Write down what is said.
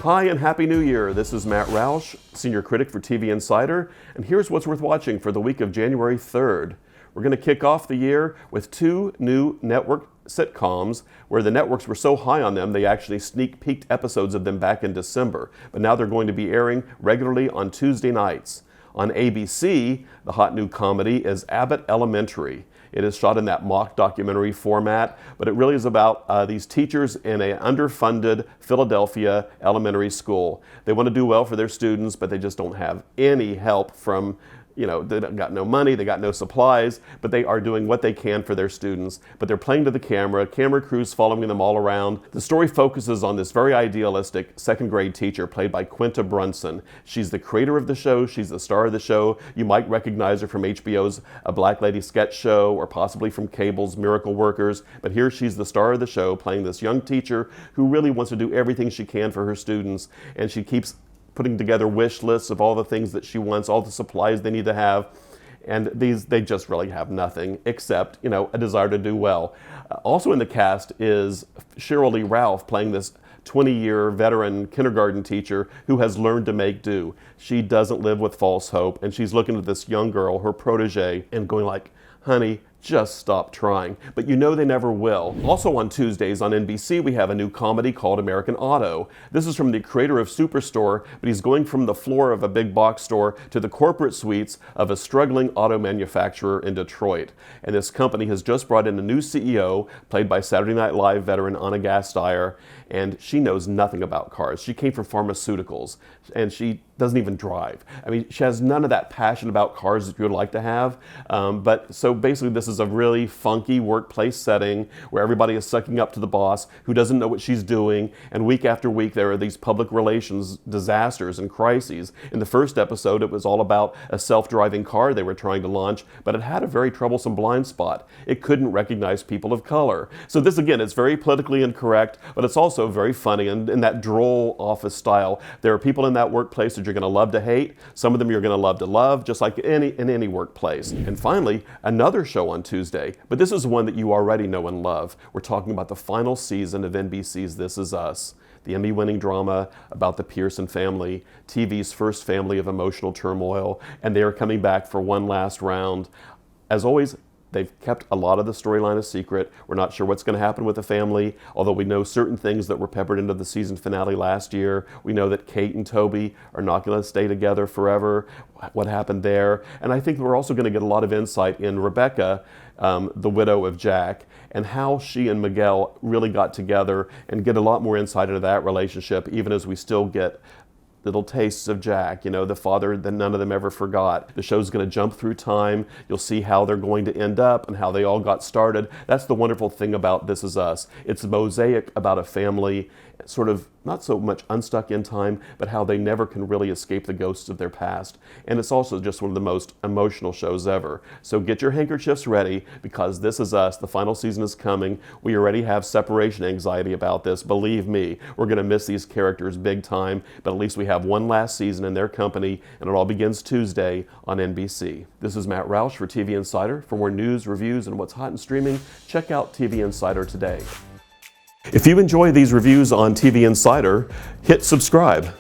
Hi and Happy New Year. This is Matt Roush, Senior Critic for TV Insider, and here's what's worth watching for the week of January 3rd. We're going to kick off the year with two new network sitcoms where the networks were so high on them they actually sneak peeked episodes of them back in December, but now they're going to be airing regularly on Tuesday nights. On ABC, the hot new comedy is Abbot Elementary. It is shot in that mock documentary format, but it really is about these teachers in an underfunded Philadelphia elementary school. They want to do well for their students, but they just don't have any help from, they got no money, they got no supplies, but they are doing what they can for their students. But they're playing to the camera crews following them all around. The story focuses on this very idealistic second grade teacher played by Quinta Brunson. She's the creator of the show, she's the star of the show. You might recognize her from HBO's A Black Lady sketch show or possibly from cable's Miracle Workers. But here she's the star of the show playing this young teacher who really wants to do everything she can for her students, and she keeps putting together wish lists of all the things that she wants, all the supplies they need to have, and they just really have nothing except, a desire to do well. Also in the cast is Cheryl Lee Ralph playing this 20-year veteran kindergarten teacher who has learned to make do. She doesn't live with false hope, and she's looking at this young girl, her protege, and going like, honey, just stop trying. But they never will. Also on Tuesdays on NBC, we have a new comedy called American Auto. This is from the creator of Superstore, but he's going from the floor of a big box store to the corporate suites of a struggling auto manufacturer in Detroit. And this company has just brought in a new CEO, played by Saturday Night Live veteran Anna Gasteyer, and she knows nothing about cars. She came from pharmaceuticals, and she doesn't even drive. She has none of that passion about cars that you would like to have. But so basically this is a really funky workplace setting where everybody is sucking up to the boss who doesn't know what she's doing, and week after week there are these public relations disasters and crises. In the first episode, it was all about a self-driving car they were trying to launch, but it had a very troublesome blind spot. It couldn't recognize people of color. So this, again, it's very politically incorrect, but it's also very funny, and in that droll office style. There are people in that workplace that you're going to love to hate. Some of them you're going to love, just like in any workplace. And finally, another show on Tuesday, but this is one that you already know and love. We're talking about the final season of NBC's This Is Us, the Emmy-winning drama about the Pearson family, TV's first family of emotional turmoil, and they are coming back for one last round. As always, they've kept a lot of the storyline a secret. We're not sure what's going to happen with the family, although we know certain things that were peppered into the season finale last year. We know that Kate and Toby are not going to stay together forever. What happened there? And I think we're also going to get a lot of insight in Rebecca, the widow of Jack, and how she and Miguel really got together, and get a lot more insight into that relationship, even as we still get little tastes of Jack, the father that none of them ever forgot. The show's going to jump through time. You'll see how they're going to end up and how they all got started. That's the wonderful thing about This Is Us. It's a mosaic about a family, sort of not so much unstuck in time, but how they never can really escape the ghosts of their past. And it's also just one of the most emotional shows ever. So get your handkerchiefs ready, because This Is Us, the final season is coming. We already have separation anxiety about this. Believe me, we're going to miss these characters big time, but at least we have one last season in their company, and it all begins Tuesday on NBC. This is Matt Roush for TV Insider. For more news, reviews, and what's hot in streaming, check out TV Insider today. If you enjoy these reviews on TV Insider, hit subscribe.